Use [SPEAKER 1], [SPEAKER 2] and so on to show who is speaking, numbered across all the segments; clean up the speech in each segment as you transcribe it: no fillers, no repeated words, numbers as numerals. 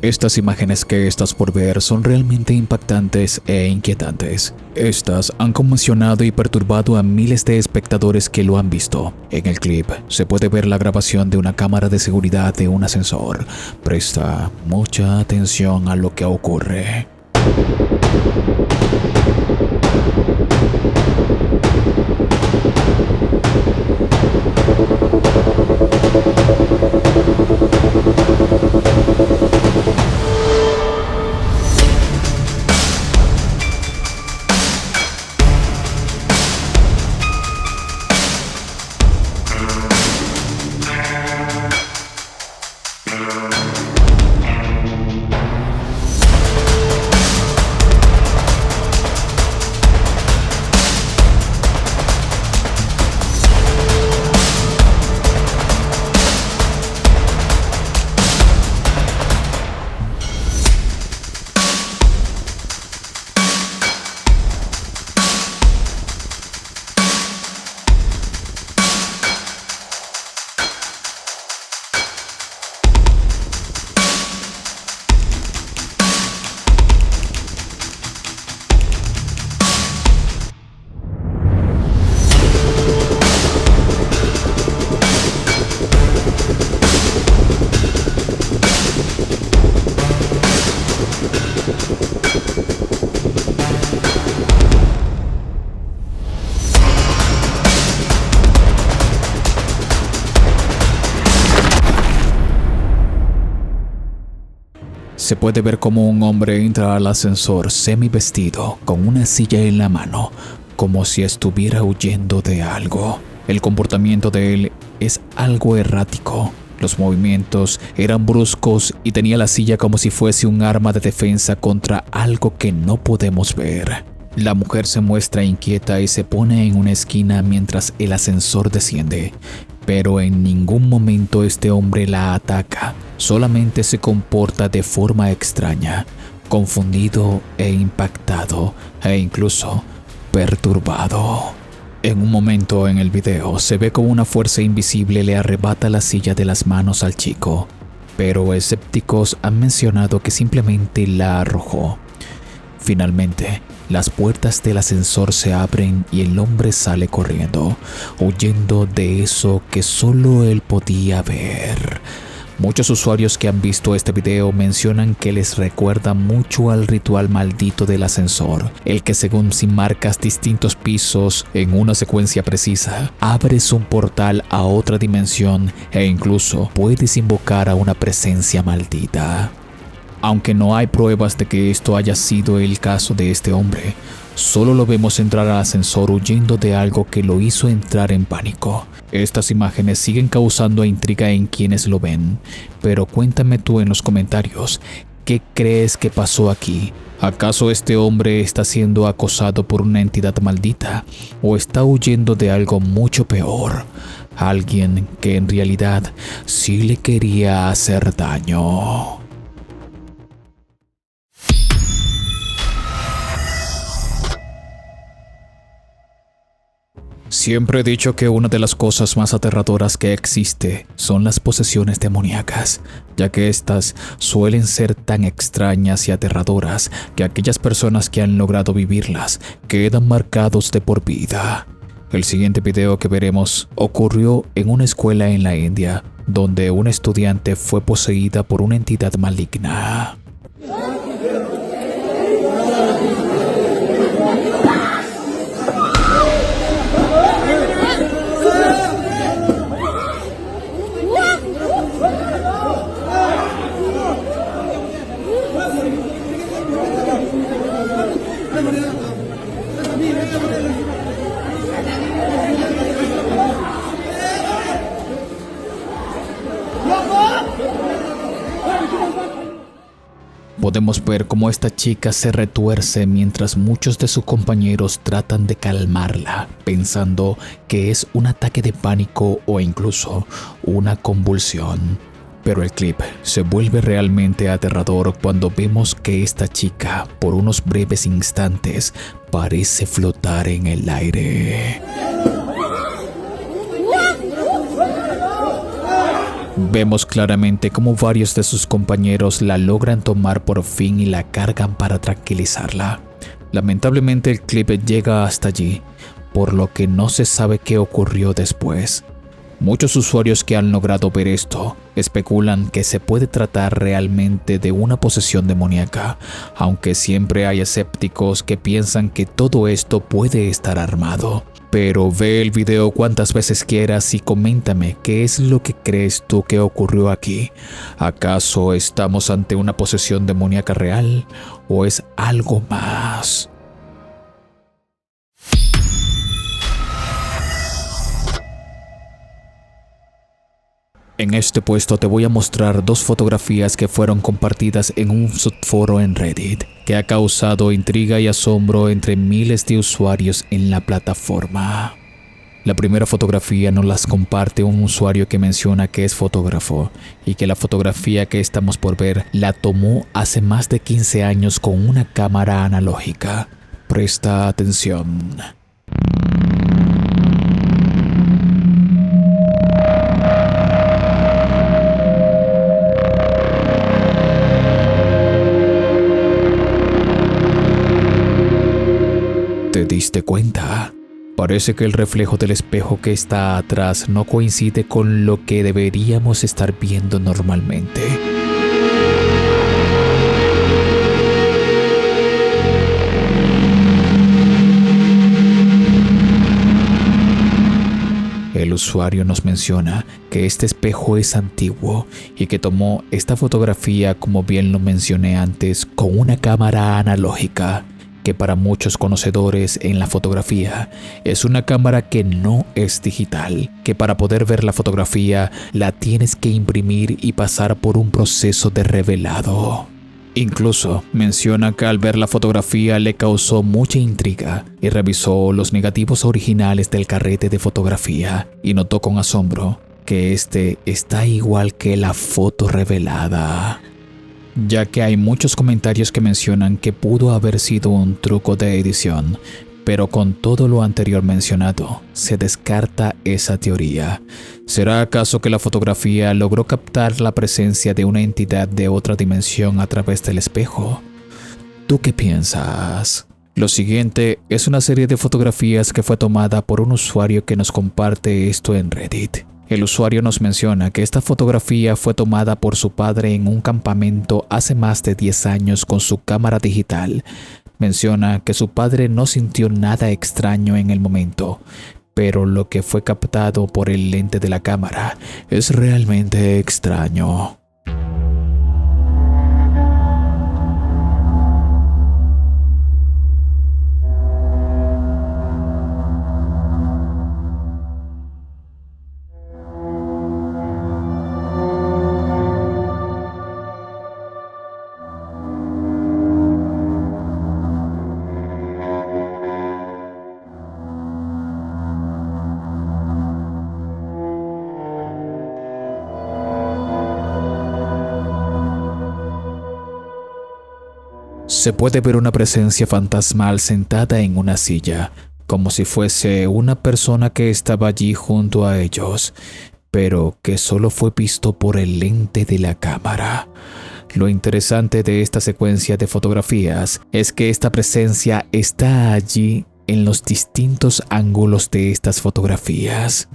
[SPEAKER 1] Estas imágenes que estás por ver son realmente impactantes e inquietantes. Estas han conmocionado y perturbado a miles de espectadores que lo han visto. En el clip se puede ver la grabación de una cámara de seguridad de un ascensor. Presta mucha atención a lo que ocurre. Se puede ver como un hombre entra al ascensor semivestido, con una silla en la mano, como si estuviera huyendo de algo. El comportamiento de él es algo errático. Los movimientos eran bruscos y tenía la silla como si fuese un arma de defensa contra algo que no podemos ver. La mujer se muestra inquieta y se pone en una esquina mientras el ascensor desciende, pero en ningún momento este hombre la ataca, solamente se comporta de forma extraña, confundido e impactado e incluso perturbado. En un momento en el video se ve como una fuerza invisible le arrebata la silla de las manos al chico, pero escépticos han mencionado que simplemente la arrojó. Finalmente, las puertas del ascensor se abren y el hombre sale corriendo, huyendo de eso que solo él podía ver. Muchos usuarios que han visto este video mencionan que les recuerda mucho al ritual maldito del ascensor, el que según si marcas distintos pisos en una secuencia precisa, abres un portal a otra dimensión e incluso puedes invocar a una presencia maldita. Aunque no hay pruebas de que esto haya sido el caso de este hombre, solo lo vemos entrar al ascensor huyendo de algo que lo hizo entrar en pánico. Estas imágenes siguen causando intriga en quienes lo ven, pero cuéntame tú en los comentarios, ¿qué crees que pasó aquí? ¿Acaso este hombre está siendo acosado por una entidad maldita o está huyendo de algo mucho peor? Alguien que en realidad sí le quería hacer daño. Siempre he dicho que una de las cosas más aterradoras que existe son las posesiones demoníacas, ya que estas suelen ser tan extrañas y aterradoras que aquellas personas que han logrado vivirlas quedan marcados de por vida. El siguiente video que veremos ocurrió en una escuela en la India, donde una estudiante fue poseída por una entidad maligna. Podemos ver cómo esta chica se retuerce mientras muchos de sus compañeros tratan de calmarla, pensando que es un ataque de pánico o incluso una convulsión. Pero el clip se vuelve realmente aterrador cuando vemos que esta chica, por unos breves instantes, parece flotar en el aire. Vemos claramente cómo varios de sus compañeros la logran tomar por fin y la cargan para tranquilizarla. Lamentablemente el clip llega hasta allí, por lo que no se sabe qué ocurrió después. Muchos usuarios que han logrado ver esto especulan que se puede tratar realmente de una posesión demoníaca, aunque siempre hay escépticos que piensan que todo esto puede estar armado. Pero ve el video cuantas veces quieras y coméntame qué es lo que crees tú que ocurrió aquí. ¿Acaso estamos ante una posesión demoníaca real o es algo más? En este puesto te voy a mostrar dos fotografías que fueron compartidas en un subforo en Reddit, que ha causado intriga y asombro entre miles de usuarios en la plataforma. La primera fotografía nos las comparte un usuario que menciona que es fotógrafo y que la fotografía que estamos por ver la tomó hace más de 15 años con una cámara analógica. Presta atención. ¿Te diste cuenta? Parece que el reflejo del espejo que está atrás no coincide con lo que deberíamos estar viendo normalmente. El usuario nos menciona que este espejo es antiguo y que tomó esta fotografía, como bien lo mencioné antes, con una cámara analógica, que para muchos conocedores en la fotografía es una cámara que no es digital, que para poder ver la fotografía la tienes que imprimir y pasar por un proceso de revelado. Incluso menciona que al ver la fotografía le causó mucha intriga y revisó los negativos originales del carrete de fotografía y notó con asombro que este está igual que la foto revelada, ya que hay muchos comentarios que mencionan que pudo haber sido un truco de edición, pero con todo lo anterior mencionado, se descarta esa teoría. ¿Será acaso que la fotografía logró captar la presencia de una entidad de otra dimensión a través del espejo? ¿Tú qué piensas? Lo siguiente es una serie de fotografías que fue tomada por un usuario que nos comparte esto en Reddit. El usuario nos menciona que esta fotografía fue tomada por su padre en un campamento hace más de 10 años con su cámara digital. Menciona que su padre no sintió nada extraño en el momento, pero lo que fue captado por el lente de la cámara es realmente extraño. Se puede ver una presencia fantasmal sentada en una silla, como si fuese una persona que estaba allí junto a ellos, pero que solo fue visto por el lente de la cámara. Lo interesante de esta secuencia de fotografías es que esta presencia está allí en los distintos ángulos de estas fotografías,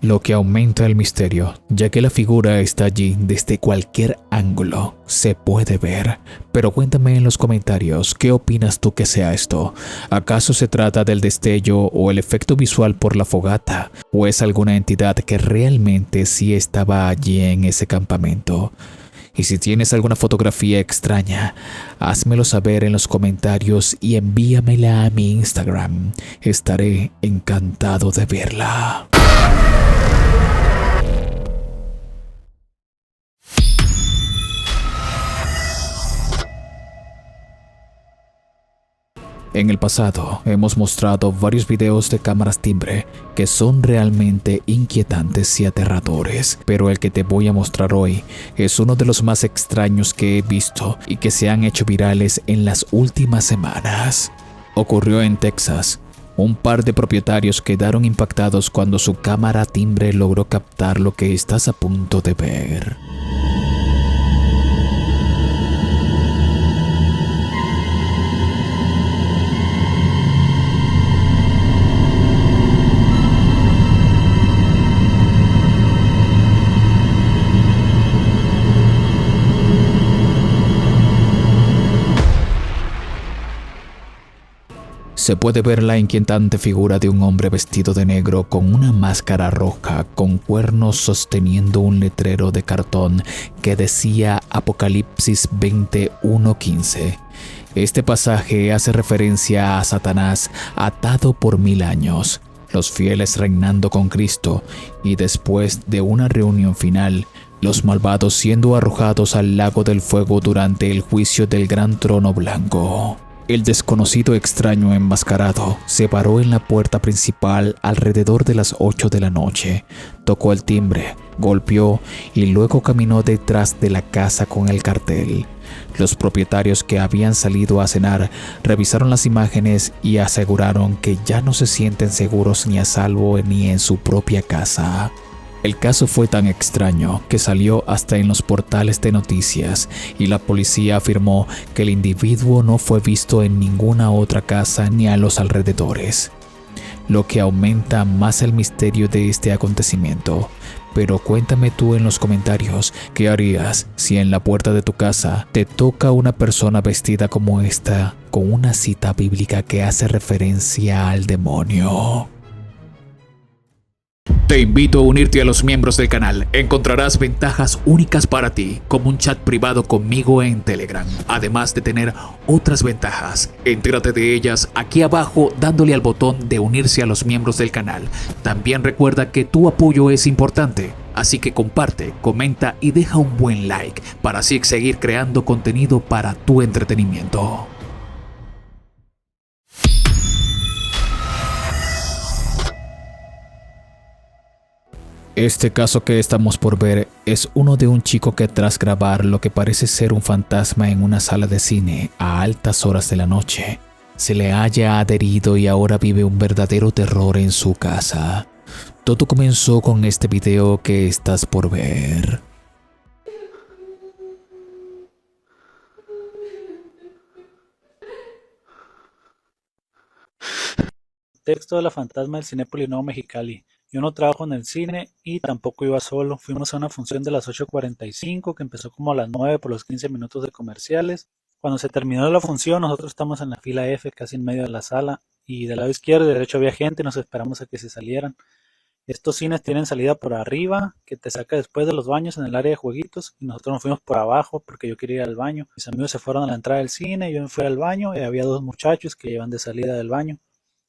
[SPEAKER 1] lo que aumenta el misterio, ya que la figura está allí desde cualquier ángulo, se puede ver. Pero cuéntame en los comentarios, ¿qué opinas tú que sea esto? ¿Acaso se trata del destello o el efecto visual por la fogata? ¿O es alguna entidad que realmente sí estaba allí en ese campamento? Y si tienes alguna fotografía extraña, házmelo saber en los comentarios y envíamela a mi Instagram. Estaré encantado de verla. En el pasado hemos mostrado varios videos de cámaras timbre que son realmente inquietantes y aterradores, pero el que te voy a mostrar hoy es uno de los más extraños que he visto y que se han hecho virales en las últimas semanas. Ocurrió en Texas, Un par de propietarios quedaron impactados cuando su cámara timbre logró captar lo que estás a punto de ver. Se puede ver la inquietante figura de un hombre vestido de negro con una máscara roja con cuernos sosteniendo un letrero de cartón que decía Apocalipsis 21:15. Este pasaje hace referencia a Satanás atado por 1000 años, los fieles reinando con Cristo y después de una reunión final, los malvados siendo arrojados al lago del fuego durante el juicio del gran trono blanco. El desconocido extraño enmascarado se paró en la puerta principal alrededor de las 8 de la noche, tocó el timbre, golpeó y luego caminó detrás de la casa con el cartel. Los propietarios que habían salido a cenar revisaron las imágenes y aseguraron que ya no se sienten seguros ni a salvo ni en su propia casa. El caso fue tan extraño que salió hasta en los portales de noticias y la policía afirmó que el individuo no fue visto en ninguna otra casa ni a los alrededores, lo que aumenta más el misterio de este acontecimiento. Pero cuéntame tú en los comentarios qué harías si en la puerta de tu casa te toca una persona vestida como esta con una cita bíblica que hace referencia al demonio. Te invito a unirte a los miembros del canal. Encontrarás ventajas únicas para ti, como un chat privado conmigo en Telegram, además de tener otras ventajas. Entérate de ellas aquí abajo dándole al botón de unirse a los miembros del canal. También recuerda que tu apoyo es importante, así que comparte, comenta y deja un buen like para así seguir creando contenido para tu entretenimiento. Este caso que estamos por ver es uno de un chico que tras grabar lo que parece ser un fantasma en una sala de cine a altas horas de la noche, se le haya adherido y ahora vive un verdadero terror en su casa. Todo comenzó con este video que estás por ver.
[SPEAKER 2] Texto de la fantasma del Cinépolis Nuevo Mexicali. Yo no trabajo en el cine y tampoco iba solo. Fuimos a una función de las 8:45 que empezó como a las 9 por los 15 minutos de comerciales. Cuando se terminó la función, nosotros estamos en la fila F, casi en medio de la sala, y del lado izquierdo y derecho había gente y nos esperamos a que se salieran. Estos cines tienen salida por arriba, que te saca después de los baños en el área de jueguitos, y nosotros nos fuimos por abajo porque yo quería ir al baño. Mis amigos se fueron a la entrada del cine, yo me fui al baño y había dos muchachos que iban de salida del baño.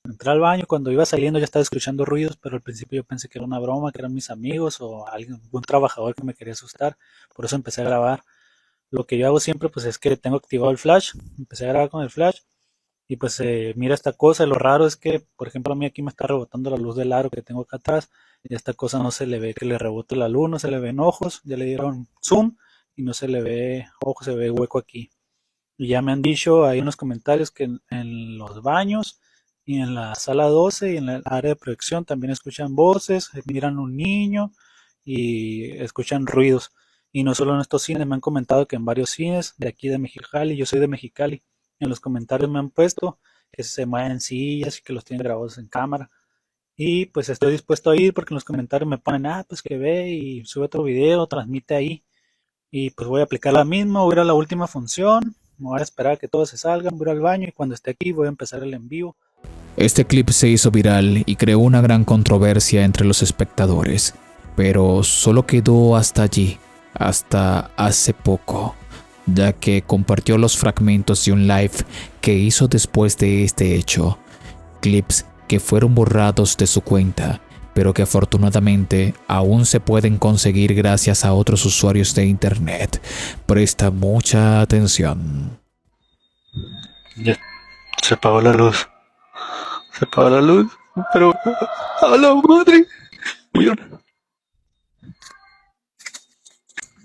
[SPEAKER 2] Entré al baño, cuando iba saliendo ya estaba escuchando ruidos, pero al principio yo pensé que era una broma, que eran mis amigos o algún trabajador que me quería asustar, por eso empecé a grabar. Lo que yo hago siempre pues es que tengo activado el flash, empecé a grabar con el flash y pues mira esta cosa, lo raro es que por ejemplo a mí aquí me está rebotando la luz del aro que tengo acá atrás y esta cosa no se le ve que le rebote la luz, no se le ven ojos, ya le dieron zoom y no se le ve ojos, se ve hueco aquí. Y ya me han dicho, hay unos comentarios que en los baños y en la sala 12 y en el área de proyección también escuchan voces, miran un niño y escuchan ruidos. Y no solo en estos cines, me han comentado que en varios cines de aquí de Mexicali, yo soy de Mexicali, en los comentarios me han puesto que se mueven sillas y que los tienen grabados en cámara. Y pues estoy dispuesto a ir porque en los comentarios me ponen, pues que ve y sube otro video, transmite ahí. Y pues voy a aplicar la misma, voy a ir a la última función, me voy a esperar a que todos se salgan, voy a ir al baño y cuando esté aquí voy a empezar el en vivo.
[SPEAKER 1] Este clip se hizo viral y creó una gran controversia entre los espectadores, pero solo quedó hasta allí, hasta hace poco, ya que compartió los fragmentos de un live que hizo después de este hecho, clips que fueron borrados de su cuenta, pero que afortunadamente aún se pueden conseguir gracias a otros usuarios de internet. Presta mucha atención.
[SPEAKER 2] Ya se apagó la luz. Se apagó la luz, pero ¡a la madre!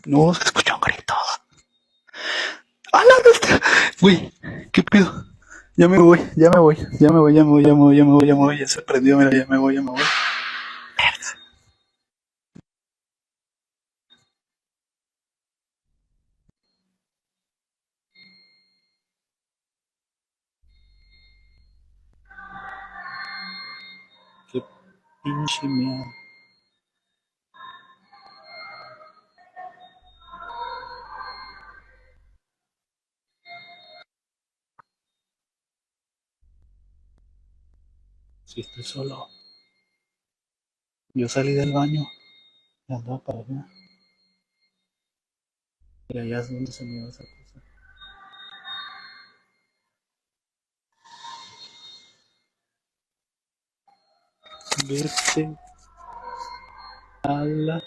[SPEAKER 2] No, se escuchan gritos. ¡A la bestia! Güey, ¿qué pedo? Ya me voy, ya me voy, ya me voy, ya me voy, ya me voy, ya me voy, ya me voy. Ya se prendió, mira, ya me voy, ya me voy. Qué pinche miedo. Si estoy solo. Yo salí del baño y andaba para allá. Y allá es donde se me iba esa cosa. Vete a la...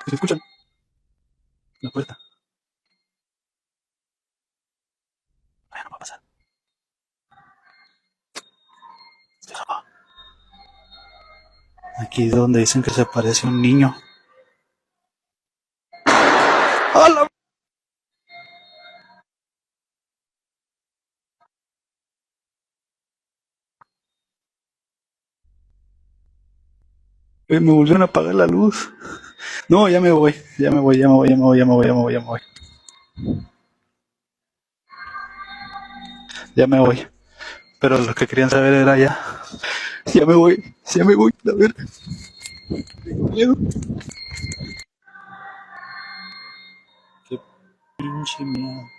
[SPEAKER 2] ¿Se escuchan? La puerta. Ay, no va a pasar. Estoy solo. Aquí es donde dicen que se parece un niño. ¡Hola! Me volvieron a apagar la luz. No, ya me voy, ya me voy, ya me voy, ya me voy, ya me voy, ya me voy, ya me voy. Ya me voy. Pero lo que querían saber era ya. Ya me voy, ya me voy, a ver. Tengo miedo. Qué pinche miedo.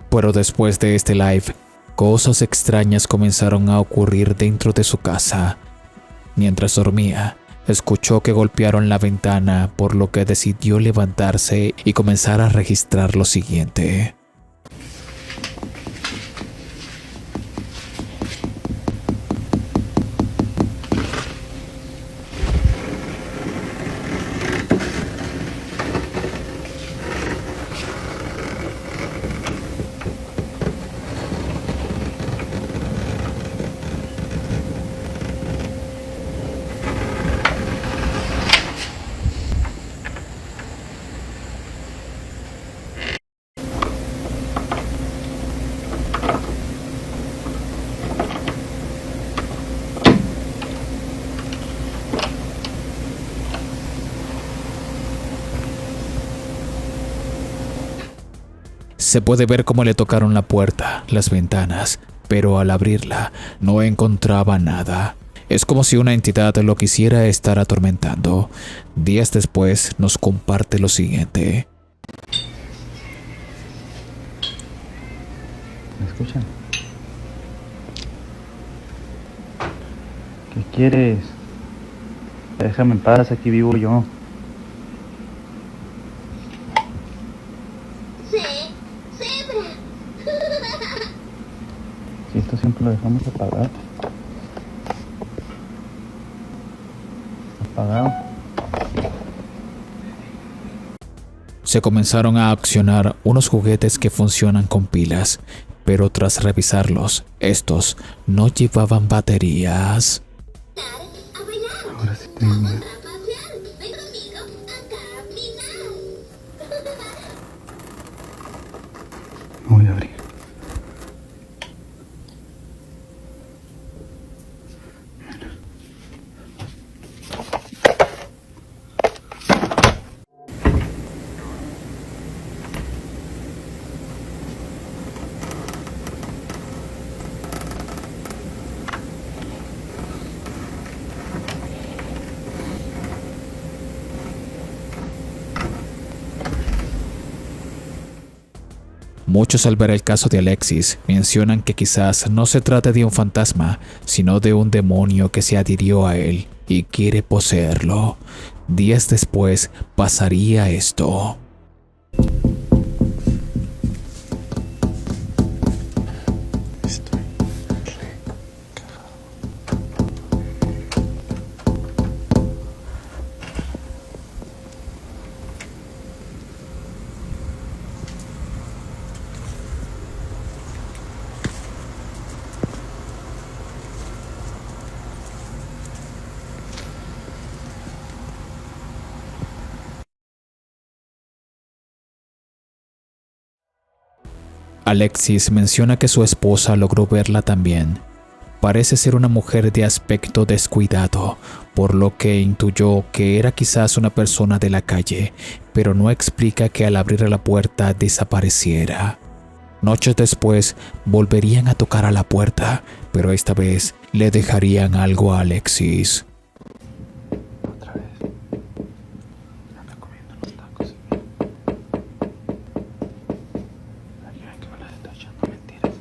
[SPEAKER 1] Pero después de este live, cosas extrañas comenzaron a ocurrir dentro de su casa. Mientras dormía, escuchó que golpearon la ventana, por lo que decidió levantarse y comenzar a registrar lo siguiente. Se puede ver cómo le tocaron la puerta, las ventanas, pero al abrirla no encontraba nada. Es como si una entidad lo quisiera estar atormentando. Días después nos comparte lo siguiente.
[SPEAKER 2] ¿Me escuchan? ¿Qué quieres? Déjame en paz, aquí vivo yo. Si esto siempre lo dejamos apagado. Apagado.
[SPEAKER 1] Se comenzaron a accionar unos juguetes que funcionan con pilas, pero tras revisarlos, estos no llevaban baterías.
[SPEAKER 2] Ahora sí tengo miedo. Me voy a abrir.
[SPEAKER 1] Muchos al ver el caso de Alexis mencionan que quizás no se trate de un fantasma, sino de un demonio que se adhirió a él y quiere poseerlo. Días después pasaría esto.
[SPEAKER 2] Estoy
[SPEAKER 1] Alexis menciona que su esposa logró verla también. Parece ser una mujer de aspecto descuidado, por lo que intuyó que era quizás una persona de la calle, pero no explica que al abrir la puerta desapareciera. Noches después volverían a tocar a la puerta, pero esta vez le dejarían algo a Alexis.
[SPEAKER 2] Otra vez. Anda comiendo los tacos. Ay, que me las estoy echando mentiras.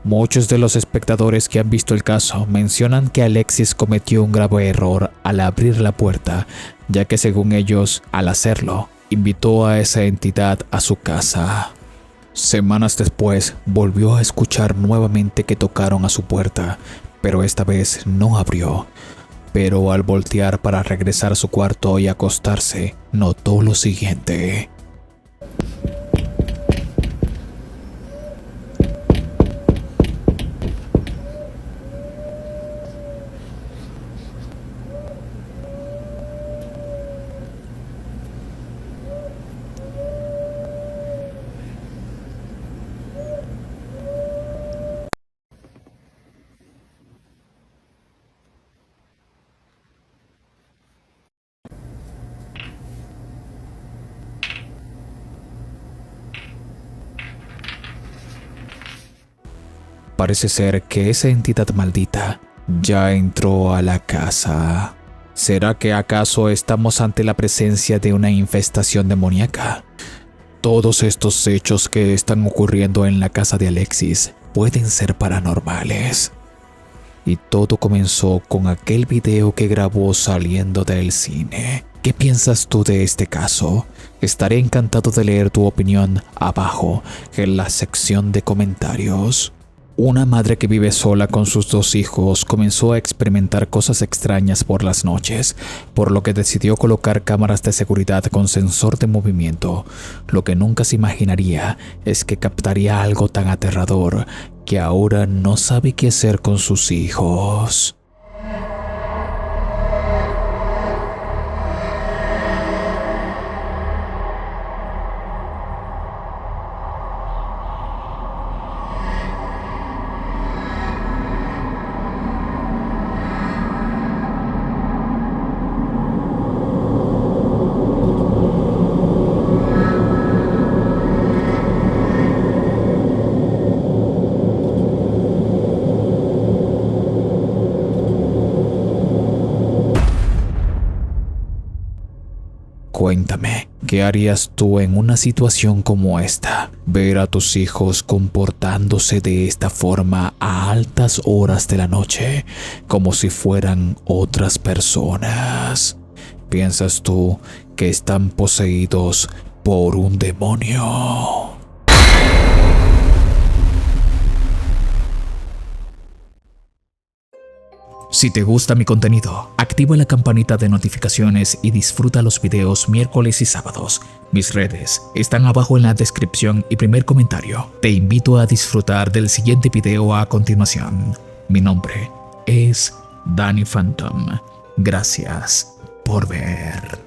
[SPEAKER 1] Muchos de los espectadores que han visto el caso mencionan que Alexis cometió un grave error al abrir la puerta, ya que según ellos, al hacerlo, invitó a esa entidad a su casa. Semanas después, volvió a escuchar nuevamente que tocaron a su puerta, pero esta vez no abrió. Pero al voltear para regresar a su cuarto y acostarse, notó lo siguiente. Parece ser que esa entidad maldita ya entró a la casa. ¿Será que acaso estamos ante la presencia de una infestación demoníaca? Todos estos hechos que están ocurriendo en la casa de Alexis pueden ser paranormales. Y todo comenzó con aquel video que grabó saliendo del cine. ¿Qué piensas tú de este caso? Estaré encantado de leer tu opinión abajo en la sección de comentarios. Una madre que vive sola con sus 2 hijos comenzó a experimentar cosas extrañas por las noches, por lo que decidió colocar cámaras de seguridad con sensor de movimiento. Lo que nunca se imaginaría es que captaría algo tan aterrador que ahora no sabe qué hacer con sus hijos. Cuéntame, ¿qué harías tú en una situación como esta? Ver a tus hijos comportándose de esta forma a altas horas de la noche, como si fueran otras personas. ¿Piensas tú que están poseídos por un demonio? Si te gusta mi contenido, activa la campanita de notificaciones y disfruta los videos miércoles y sábados. Mis redes están abajo en la descripción y primer comentario. Te invito a disfrutar del siguiente video a continuación. Mi nombre es Danny Phantom. Gracias por ver.